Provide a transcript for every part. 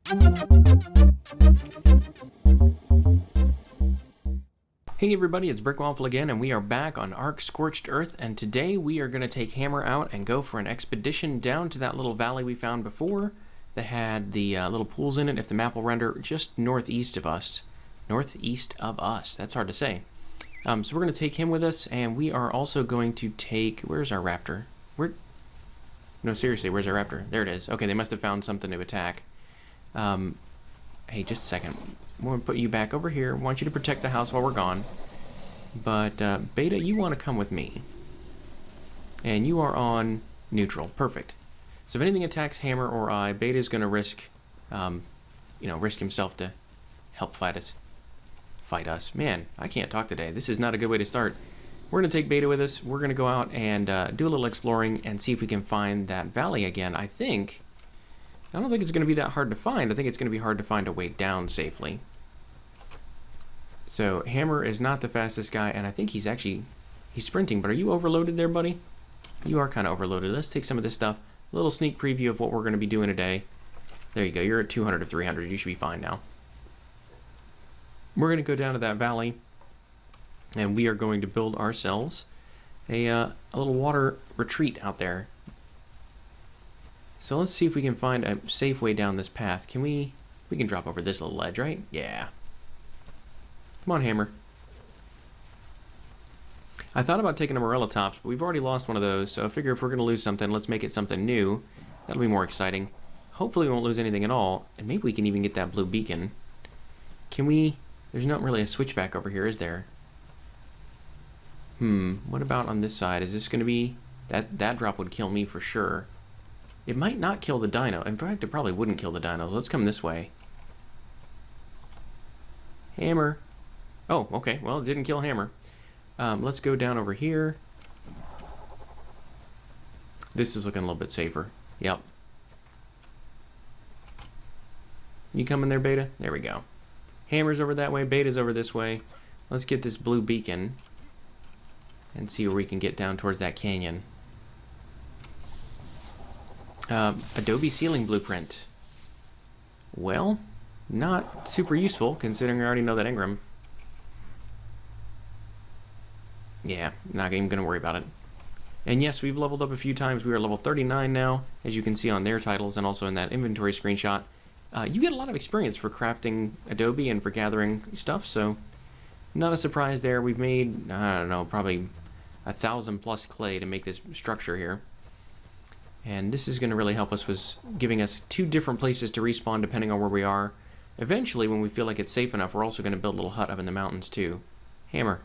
Hey everybody, it's Brickwaffle again, and we are back on Ark Scorched Earth, and today we are going to take Hammer out and go for an expedition down to that little valley we found before that had the little pools in it, if the map will render, just northeast of us. Northeast of us, that's hard to say. So we're going to take him with us, and we are also going to take... Where's our raptor? No, seriously, where's our raptor? There it is. Okay, they must have found something to attack. Hey, just a second. I'm going to put you back over here. I want you to protect the house while we're gone. But, Beta, you want to come with me. And you are on neutral. Perfect. So if anything attacks Hammer or I, Beta is going to risk, risk himself to help fight us. Man, I can't talk today. This is not a good way to start. We're going to take Beta with us. We're going to go out and do a little exploring and see if we can find that valley again. I don't think it's going to be that hard to find. I think it's going to be hard to find a way down safely. So Hammer is not the fastest guy, and I think he's sprinting. But are you overloaded there, buddy? You are kind of overloaded. Let's take some of this stuff. A little sneak preview of what we're going to be doing today. There you go. You're at 200 of 300. You should be fine now. We're going to go down to that valley, and we are going to build ourselves a little water retreat out there. So let's see if we can find a safe way down this path. We can drop over this little ledge, right? Yeah. Come on, Hammer. I thought about taking a Morella Tops, but we've already lost one of those, so I figure if we're going to lose something, let's make it something new. That'll be more exciting. Hopefully we won't lose anything at all, and maybe we can even get that blue beacon. There's not really a switchback over here, is there? What about on this side? Is this going to be... That drop would kill me for sure. It might not kill the dino. In fact, it probably wouldn't kill the dinos. Let's come this way. Hammer. Oh, okay. Well, it didn't kill Hammer. Let's go down over here. This is looking a little bit safer. Yep. You coming there, Beta? There we go. Hammer's over that way. Beta's over this way. Let's get this blue beacon and see where we can get down towards that canyon. Adobe ceiling blueprint. Well, not super useful considering I already know that engram. Yeah, not even gonna worry about it. And yes, we've leveled up a few times. We are level 39 now, as you can see on their titles and also in that inventory screenshot. You get a lot of experience for crafting Adobe and for gathering stuff, so not a surprise there. We've made, I don't know, probably 1,000 plus clay to make this structure here. And this is going to really help us with giving us 2 different places to respawn depending on where we are. Eventually, when we feel like it's safe enough, we're also going to build a little hut up in the mountains too. Hammer.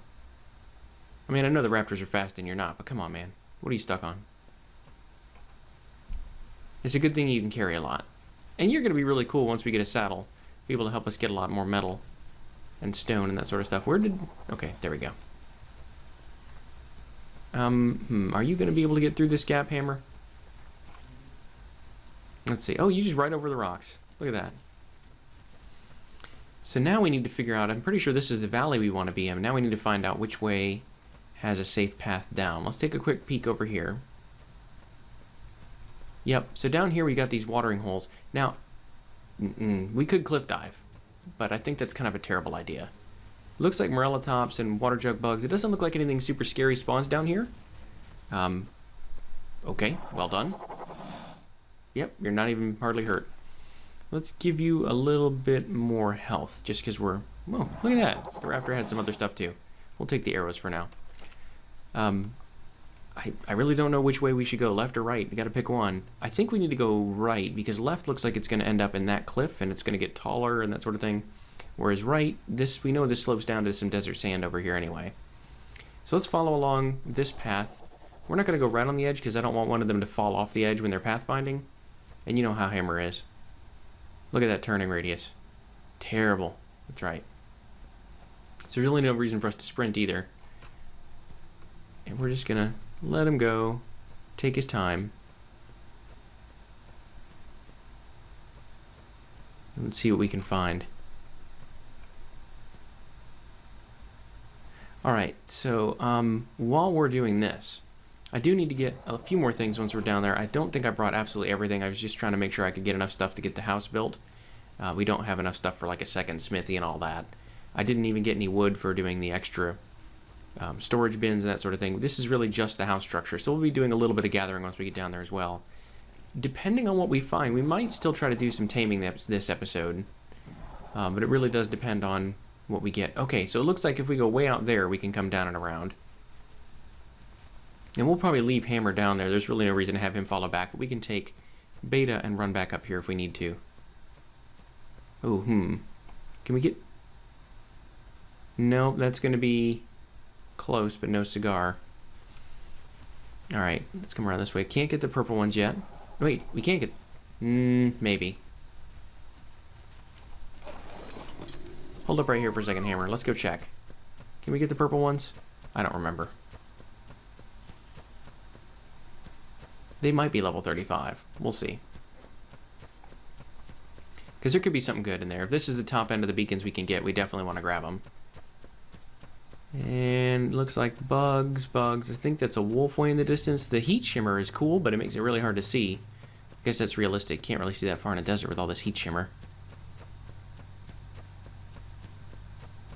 I mean, I know the raptors are fast and you're not, but come on, man. What are you stuck on? It's a good thing you can carry a lot. And you're going to be really cool once we get a saddle. Be able to help us get a lot more metal and stone and that sort of stuff. Okay, there we go. Are you going to be able to get through this gap, Hammer? Let's see. Oh, you just right over the rocks. Look at that. So now we need to figure out, I'm pretty sure this is the valley we want to be in. Now we need to find out which way has a safe path down. Let's take a quick peek over here. Yep, so down here we got these watering holes. Now, we could cliff dive, but I think that's kind of a terrible idea. Looks like Morella Tops and water jug bugs. It doesn't look like anything super scary spawns down here. Okay, well done. Yep, you're not even hardly hurt. Let's give you a little bit more health, just because we're... Whoa, look at that. The raptor had some other stuff too. We'll take the arrows for now. I really don't know which way we should go, left or right. We got to pick one. I think we need to go right, because left looks like it's going to end up in that cliff, and it's going to get taller and that sort of thing. Whereas right, we know this slopes down to some desert sand over here anyway. So let's follow along this path. We're not going to go right on the edge, because I don't want one of them to fall off the edge when they're pathfinding. And you know how Hammer is. Look at that turning radius. Terrible. That's right. So really no reason for us to sprint either. And we're just going to let him go. Take his time. Let's see what we can find. Alright, so while we're doing this, I do need to get a few more things once we're down there. I don't think I brought absolutely everything. I was just trying to make sure I could get enough stuff to get the house built. We don't have enough stuff for like a second smithy and all that. I didn't even get any wood for doing the extra storage bins and that sort of thing. This is really just the house structure, so we'll be doing a little bit of gathering once we get down there as well. Depending on what we find, we might still try to do some taming this episode, but it really does depend on what we get. Okay, so it looks like if we go way out there, we can come down and around. And we'll probably leave Hammer down there. There's really no reason to have him follow back, but we can take Beta and run back up here if we need to. Oh, Can we get... No, that's going to be close, but no cigar. Alright, let's come around this way. Can't get the purple ones yet. Wait, we can't get... maybe. Hold up right here for a second, Hammer. Let's go check. Can we get the purple ones? I don't remember. They might be level 35. We'll see. Because there could be something good in there. If this is the top end of the beacons we can get, we definitely want to grab them. And looks like bugs. I think that's a wolf way in the distance. The heat shimmer is cool, but it makes it really hard to see. I guess that's realistic. Can't really see that far in a desert with all this heat shimmer.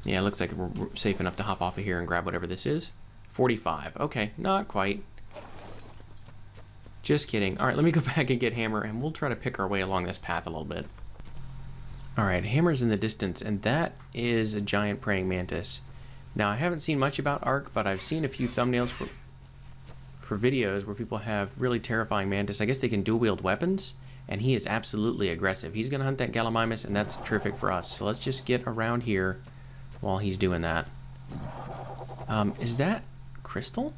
Yeah, it looks like we're safe enough to hop off of here and grab whatever this is. 45. Okay, not quite. Just kidding. Alright, let me go back and get Hammer, and we'll try to pick our way along this path a little bit. Alright, Hammer's in the distance, and that is a giant praying mantis. Now, I haven't seen much about Ark, but I've seen a few thumbnails for videos where people have really terrifying mantis. I guess they can dual-wield weapons, and he is absolutely aggressive. He's going to hunt that Gallimimus, and that's terrific for us. So let's just get around here while he's doing that. Is that crystal?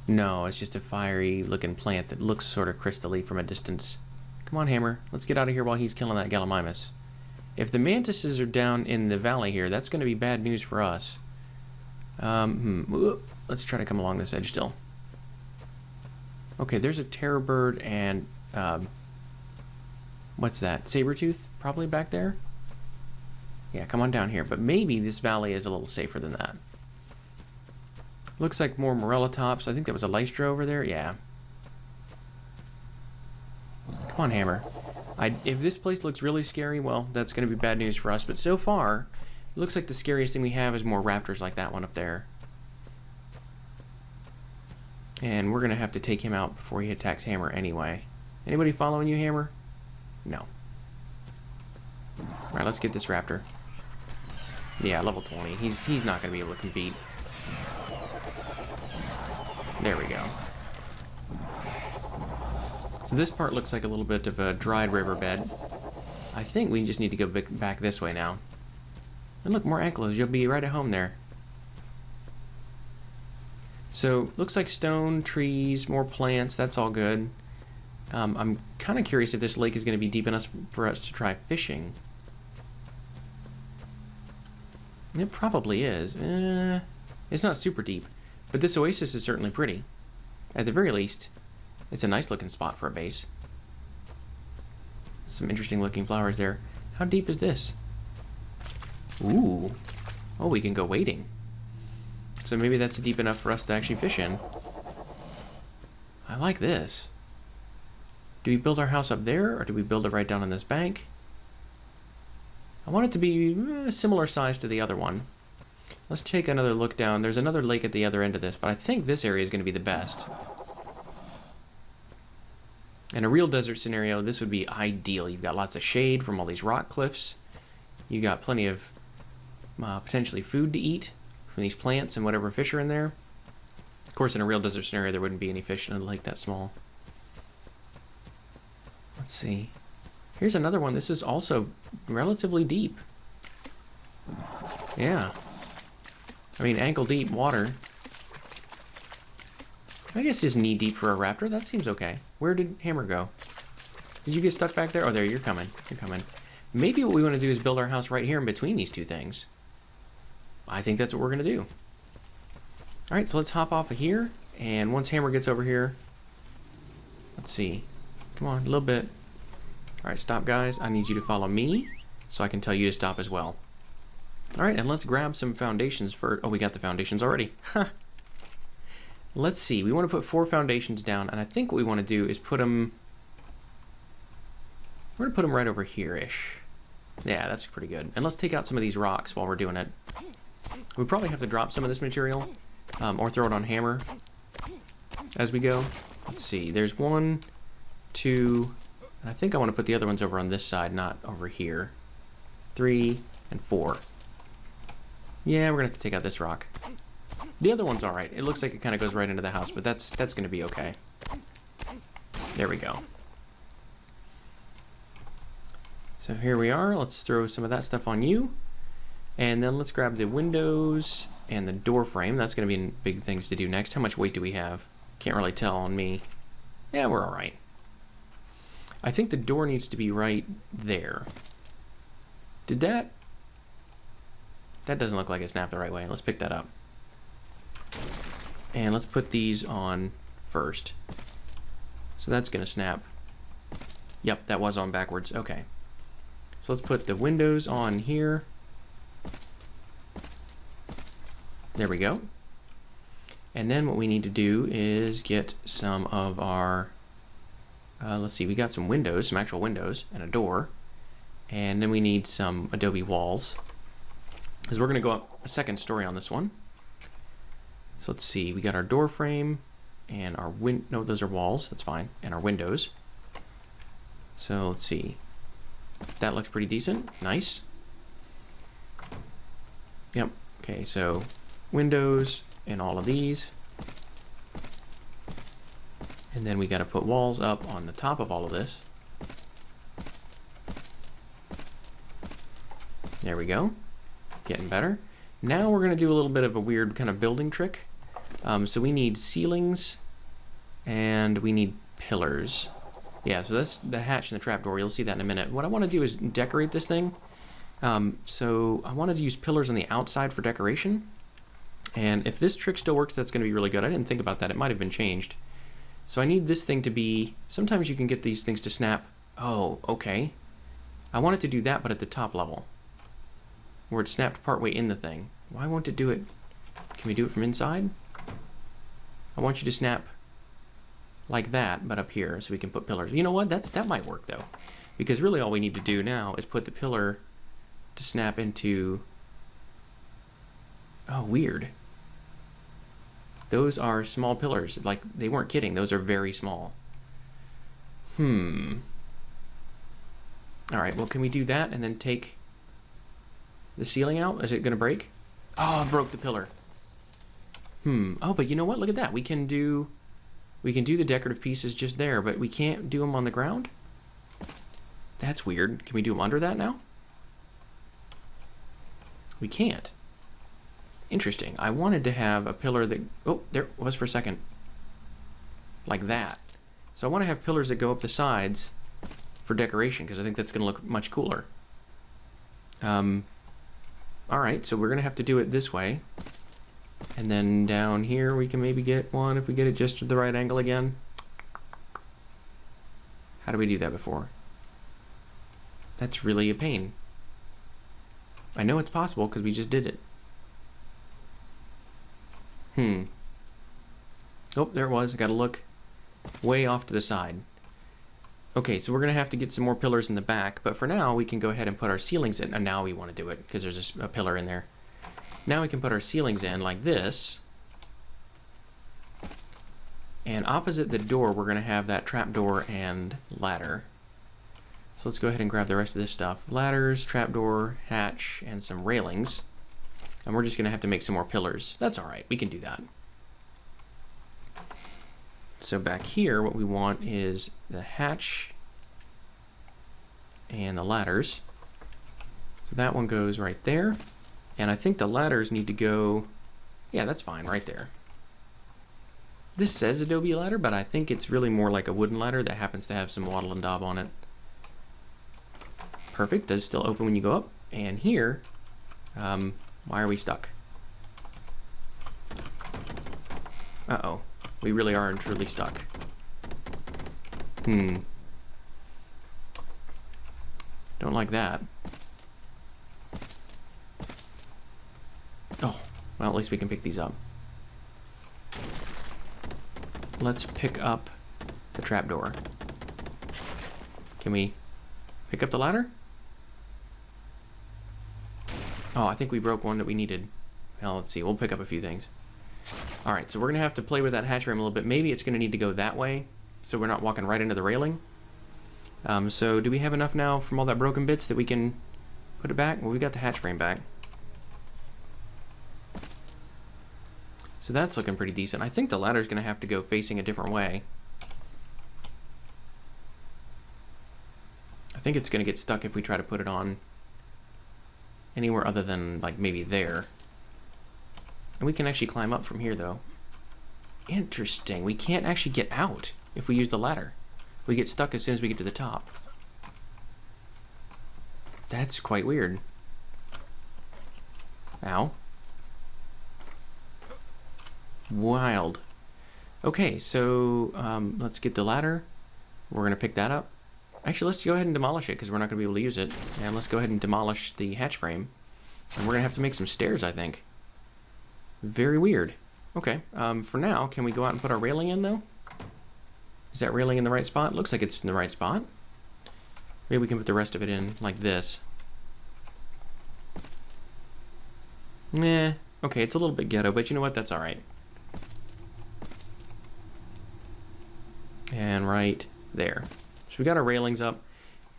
No, it's just a fiery-looking plant that looks sort of crystal-y from a distance. Come on, Hammer. Let's get out of here while he's killing that Gallimimus. If the mantises are down in the valley here, that's going to be bad news for us. Let's try to come along this edge still. Okay, there's a terror bird and... what's that? Saber-tooth? Probably back there? Yeah, come on down here. But maybe this valley is a little safer than that. Looks like more Morellatops. I think that was a Lystra over there. Yeah. Come on, Hammer. If this place looks really scary, well, that's going to be bad news for us. But so far, it looks like the scariest thing we have is more raptors like that one up there. And we're going to have to take him out before he attacks Hammer anyway. Anybody following you, Hammer? No. Alright, let's get this raptor. Yeah, level 20. He's not going to be able to compete. There we go. So this part looks like a little bit of a dried riverbed. I think we just need to go back this way now. And look, more anklos. You'll be right at home there. So, looks like stone, trees, more plants. That's all good. I'm kind of curious if this lake is going to be deep enough for us to try fishing. It probably is. It's not super deep. But this oasis is certainly pretty. At the very least, it's a nice looking spot for a base. Some interesting looking flowers there. How deep is this? Ooh. Oh, we can go wading. So maybe that's deep enough for us to actually fish in. I like this. Do we build our house up there, or do we build it right down on this bank? I want it to be a similar size to the other one. Let's take another look down. There's another lake at the other end of this, but I think this area is going to be the best. In a real desert scenario, this would be ideal. You've got lots of shade from all these rock cliffs. You got plenty of potentially food to eat from these plants and whatever fish are in there. Of course, in a real desert scenario, there wouldn't be any fish in a lake that small. Let's see. Here's another one. This is also relatively deep. Yeah. I mean, ankle deep water. I guess it's knee deep for a raptor. That seems okay. Where did Hammer go? Did you get stuck back there? Oh, there, you're coming. You're coming. Maybe what we want to do is build our house right here in between these two things. I think that's what we're going to do. Alright, so let's hop off of here. And once Hammer gets over here... Let's see. Come on, a little bit. Alright, stop, guys. I need you to follow me so I can tell you to stop as well. Alright, and let's grab some foundations for... Oh, we got the foundations already. Huh. Let's see. We want to put 4 foundations down, and I think what we want to do is put them... We're gonna put them right over here-ish. Yeah, that's pretty good. And let's take out some of these rocks while we're doing it. We probably have to drop some of this material, or throw it on hammer as we go. Let's see, there's 1, 2, and I think I want to put the other ones over on this side, not over here. 3 and 4. Yeah, we're gonna have to take out this rock. The other one's all right. It looks like it kind of goes right into the house, but that's gonna be okay. There we go. So here we are. Let's throw some of that stuff on you. And then let's grab the windows and the door frame. That's going to be big things to do next. How much weight do we have? Can't really tell on me. Yeah, we're all right. I think the door needs to be right there. Did that? That doesn't look like it snapped the right way. Let's pick that up. And let's put these on first. So that's going to snap. Yep, that was on backwards. Okay. So let's put the windows on here. There we go. And then what we need to do is get some of our, let's see, we got some windows, some actual windows and a door. And then we need some adobe walls, because we're going to go up a second story on this one. So let's see, we got our door frame and our no, those are walls, that's fine, and our windows. So let's see. That looks pretty decent. Nice. Yep. Okay, so windows and all of these. And then we got to put walls up on the top of all of this. There we go. Getting better. Now we're going to do a little bit of a weird kind of building trick. So we need ceilings and we need pillars. Yeah, so that's the hatch and the trapdoor. You'll see that in a minute. What I want to do is decorate this thing. So I wanted to use pillars on the outside for decoration. And if this trick still works, that's going to be really good. I didn't think about that. It might have been changed. So I need this thing to be... Sometimes you can get these things to snap. Oh, okay. I want it to do that, but at the top level, where it snapped partway in the thing. Why won't it do it? Can we do it from inside? I want you to snap like that, but up here, so we can put pillars. You know what? That might work, though. Because really all we need to do now is put the pillar to snap into... Oh, weird. Those are small pillars. Like, they weren't kidding. Those are very small. Alright, well, can we do that and then take the ceiling out? Is it going to break? Oh, it broke the pillar. Oh, but you know what? Look at that. We can do the decorative pieces just there, but we can't do them on the ground? That's weird. Can we do them under that now? We can't. Interesting. I wanted to have a pillar that... Oh, there it was for a second. Like that. So I want to have pillars that go up the sides for decoration, because I think that's going to look much cooler. Alright, so we're going to have to do it this way. And then down here we can maybe get one if we get it just to the right angle again. How did we do that before? That's really a pain. I know it's possible because we just did it. Oh, there it was. I gotta look way off to the side. Okay, so we're gonna have to get some more pillars in the back, but for now we can go ahead and put our ceilings in. And now we want to do it because there's a pillar in there. Now we can put our ceilings in like this. And opposite the door, we're gonna have that trapdoor and ladder. So let's go ahead and grab the rest of this stuff. Ladders, trapdoor, hatch, and some railings. And we're just gonna have to make some more pillars. That's all right, we can do that. So back here, what we want is the hatch and the ladders. So that one goes right there. And I think the ladders need to go, yeah, that's fine, right there. This says adobe ladder, but I think it's really more like a wooden ladder that happens to have some wattle and daub on it. Perfect, does still open when you go up. And here, why are we stuck? Uh-oh, we really are truly stuck. Don't like that. Oh, well, at least we can pick these up. Let's pick up the trapdoor. Can we? Pick up the ladder? Oh, I think we broke one that we needed. Well, let's see. We'll pick up a few things. All right, so we're going to have to play with that hatch frame a little bit. Maybe it's going to need to go that way, so we're not walking right into the railing. So do we have enough now from all that broken bits that we can put it back? Well, we got the hatch frame back. So that's looking pretty decent. I think the ladder's going to have to go facing a different way. I think it's going to get stuck if we try to put it on anywhere other than, like, maybe there. And we can actually climb up from here, though. Interesting. We can't actually get out if we use the ladder. We get stuck as soon as we get to the top. That's quite weird. Ow. Wild. Okay, so let's get the ladder. We're going to pick that up. Actually, let's go ahead and demolish it because we're not going to be able to use it. And let's go ahead and demolish the hatch frame. And we're going to have to make some stairs, I think. Very weird. Okay, for now, can we go out and put our railing in, though? Is that railing in the right spot? Looks like it's in the right spot. Maybe we can put the rest of it in like this. Nah. Okay, it's a little bit ghetto, but you know what? That's all right. And right there. So we got our railings up.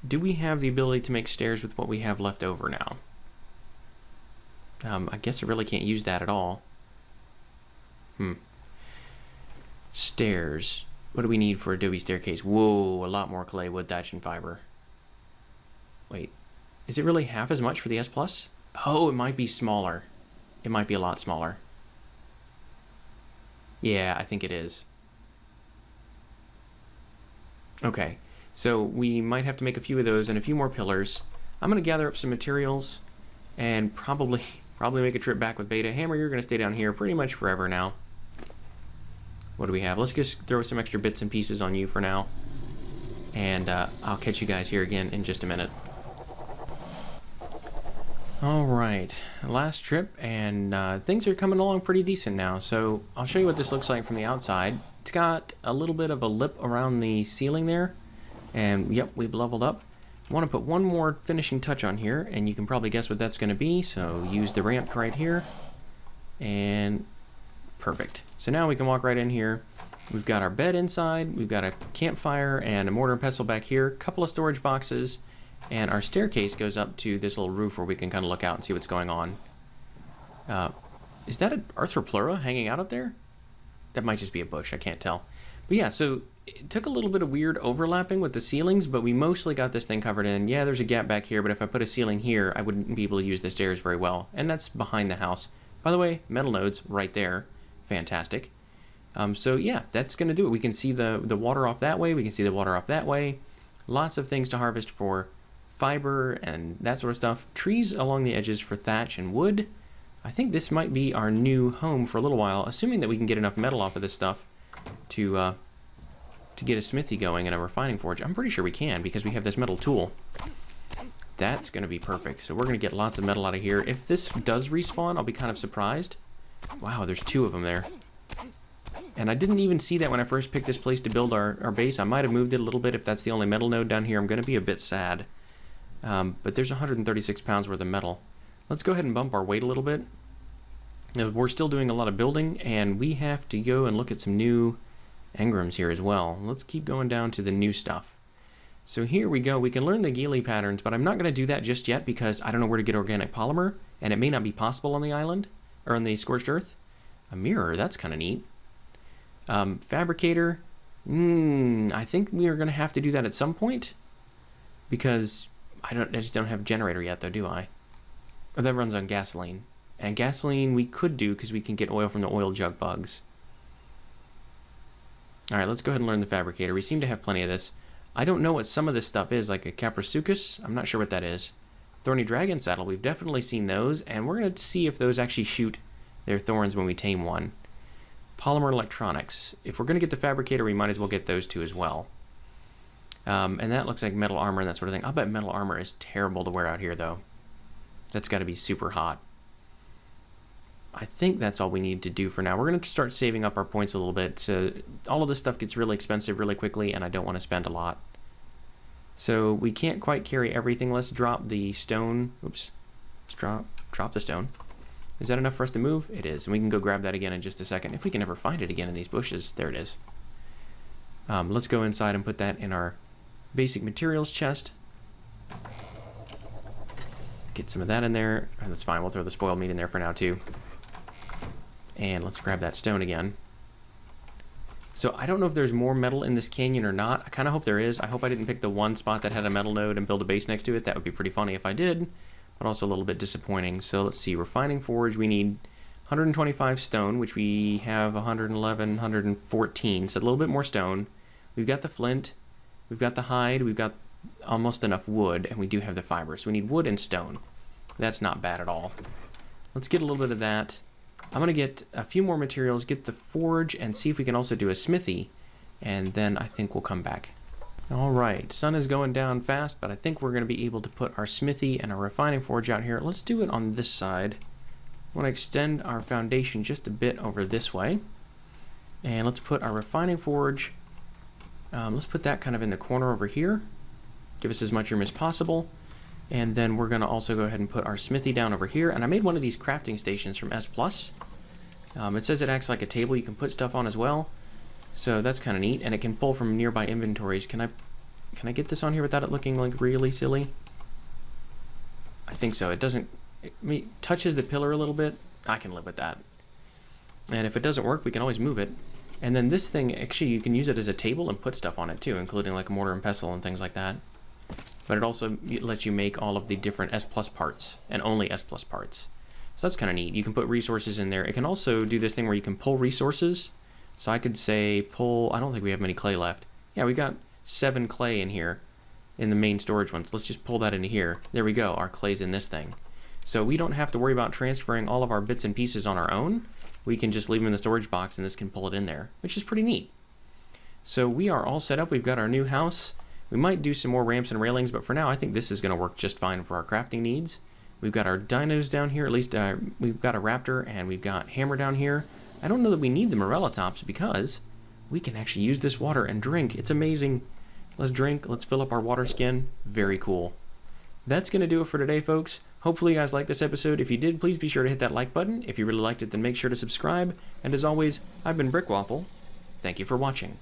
Do we have the ability to make stairs with what we have left over now? I guess I really can't use that at all. Stairs. What do we need for adobe staircase? Whoa, a lot more clay, wood, thatch, and fiber. Wait, is it really half as much for the S+? Oh, it might be smaller. It might be a lot smaller. Yeah, I think it is. Okay, so we might have to make a few of those and a few more pillars. I'm going to gather up some materials and probably make a trip back with Beta. Hammer, you're going to stay down here pretty much forever now. What do we have? Let's just throw some extra bits and pieces on you for now. And I'll catch you guys here again in just a minute. All right, last trip, and things are coming along pretty decent now. So I'll show you what this looks like from the outside. It's got a little bit of a lip around the ceiling there. And yep, we've leveled up. I want to put one more finishing touch on here, and you can probably guess what that's going to be. So use the ramp right here. And perfect. So now we can walk right in here. We've got our bed inside. We've got a campfire and a mortar and pestle back here. A couple of storage boxes. And our staircase goes up to this little roof where we can kind of look out and see what's going on. Is that an Arthropleura hanging out up there? That might just be a bush. I can't tell. But yeah, so it took a little bit of weird overlapping with the ceilings, but we mostly got this thing covered in. Yeah, there's a gap back here, but if I put a ceiling here, I wouldn't be able to use the stairs very well. And that's behind the house. By the way, metal nodes right there. Fantastic. So yeah, that's going to do it. We can see the water off that way. We can see the water off that way. Lots of things to harvest for fiber and that sort of stuff. Trees along the edges for thatch and wood. I think this might be our new home for a little while, assuming that we can get enough metal off of this stuff to get a smithy going and a refining forge. I'm pretty sure we can because we have this metal tool. That's going to be perfect. So we're going to get lots of metal out of here. If this does respawn, I'll be kind of surprised. Wow, there's two of them there. And I didn't even see that when I first picked this place to build our base. I might have moved it a little bit. If that's the only metal node down here, I'm going to be a bit sad. But there's 136 pounds worth of metal. Let's go ahead and bump our weight a little bit. Now, we're still doing a lot of building, and we have to go and look at some new engrams here as well. Let's keep going down to the new stuff. So here we go. We can learn the Geely patterns, but I'm not going to do that just yet because I don't know where to get organic polymer, and it may not be possible on the island, or on the Scorched Earth. A mirror, that's kind of neat. Fabricator, I think we are going to have to do that at some point because I just don't have a generator yet, though, do I? Oh, that runs on gasoline. And gasoline we could do because we can get oil from the oil jug bugs. All right, let's go ahead and learn the fabricator. We seem to have plenty of this. I don't know what some of this stuff is, like a caprisuchus. I'm not sure what that is. Thorny dragon saddle, we've definitely seen those, and we're going to see if those actually shoot their thorns when we tame one. Polymer electronics. If we're going to get the fabricator, we might as well get those two as well. And that looks like metal armor and that sort of thing. I'll bet metal armor is terrible to wear out here, though. That's got to be super hot. I think that's all we need to do for now. We're going to start saving up our points a little bit. So all of this stuff gets really expensive really quickly, and I don't want to spend a lot. So we can't quite carry everything. Let's drop the stone. Oops. Let's drop the stone. Is that enough for us to move? It is. And we can go grab that again in just a second. If we can ever find it again in these bushes. There it is. Let's go inside and put that in our basic materials chest. Get some of that in there. That's fine. We'll throw the spoiled meat in there for now too. And let's grab that stone again. So I don't know if there's more metal in this canyon or not. I kind of hope there is. I hope I didn't pick the one spot that had a metal node and build a base next to it. That would be pretty funny if I did, but also a little bit disappointing. So let's see. Refining forge, we need 125 stone, which we have 111, 114. So a little bit more stone. We've got the flint. We've got the hide. We've got almost enough wood, and we do have the fiber. So we need wood and stone. That's not bad at all. Let's get a little bit of that. I'm going to get a few more materials, get the forge, and see if we can also do a smithy, and then I think we'll come back. Alright, sun is going down fast, but I think we're going to be able to put our smithy and our refining forge out here. Let's do it on this side. I want to extend our foundation just a bit over this way, and let's put our refining forge, let's put that kind of in the corner over here, give us as much room as possible. And then we're going to also go ahead and put our smithy down over here. And I made one of these crafting stations from S+. It says it acts like a table you can put stuff on as well. So that's kind of neat. And it can pull from nearby inventories. Can I get this on here without it looking like really silly? I think so. It doesn't... It touches the pillar a little bit. I can live with that. And if it doesn't work, we can always move it. And then this thing, actually, you can use it as a table and put stuff on it too, including like a mortar and pestle and things like that. But it also lets you make all of the different S+ parts, and only S+ parts. So that's kind of neat. You can put resources in there. It can also do this thing where you can pull resources. So I could say pull, I don't think we have many clay left. Yeah, we got 7 clay in here in the main storage ones. Let's just pull that into here. There we go, our clay's in this thing. So we don't have to worry about transferring all of our bits and pieces on our own. We can just leave them in the storage box and this can pull it in there, which is pretty neat. So we are all set up. We've got our new house. We might do some more ramps and railings, but for now I think this is going to work just fine for our crafting needs. We've got our dinos down here, at least we've got a raptor, and we've got hammer down here. I don't know that we need the morellatops because we can actually use this water and drink. It's amazing. Let's drink, let's fill up our water skin. Very cool. That's going to do it for today, folks. Hopefully you guys liked this episode. If you did, please be sure to hit that like button. If you really liked it, then make sure to subscribe. And as always, I've been Brickwaffle. Thank you for watching.